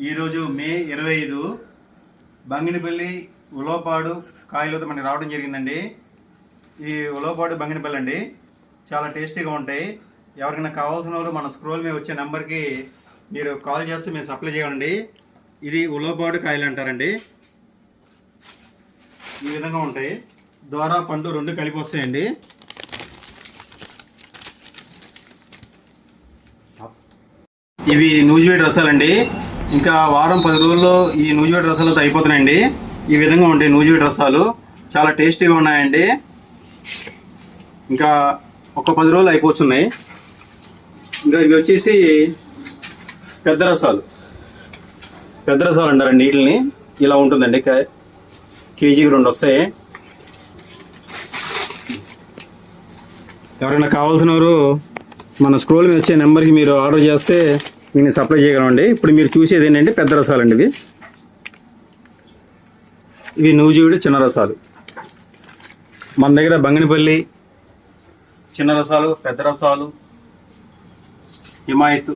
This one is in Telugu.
ఈరోజు మే 25 బంగినపల్లి ఉలవపాడు కాయలతో మనకి రావడం జరిగిందండి. ఈ ఉలవపాడు బంగినపల్లి అండి, చాలా టేస్టీగా ఉంటాయి. ఎవరికైనా కావాల్సిన వాళ్ళు మన స్క్రోల్ మీద వచ్చే నెంబర్కి మీరు కాల్ చేస్తే మేము సప్లై చేయండి. ఇది ఉలవపాడు కాయలు అంటారండి. ఈ విధంగా ఉంటాయి. ద్వారా పండు రెండు కలిపి వస్తాయండి. ఇవి నూజివేడి రసాలండి. ఇంకా వారం 10 రోజుల్లో ఈ నూజివేడి రసాలతో అయిపోతున్నాయండి. ఈ విధంగా ఉంటాయి నూజివేడి రసాలు, చాలా టేస్టీగా ఉన్నాయండి. ఇంకా ఒక 10 రోజులు అయిపోతున్నాయి. ఇంకా ఇవి వచ్చేసి పెద్ద రసాలు అంటారండి. వీటిని ఇలా ఉంటుందండి. కేజీకి 2 వస్తాయి. ఎవరైనా కావాల్సిన వారు మన స్క్రోల్ మీద వచ్చే నెంబర్కి మీరు ఆర్డర్ చేస్తే నేను సప్లై చేయగలండి. ఇప్పుడు మీరు చూసేది ఏంటంటే పెద్ద రసాలండి. ఇవి నూజివీడు చిన్న రసాలు. మన దగ్గర బంగినపల్లి చిన్న రసాలు, పెద్ద రసాలు, హిమాయత్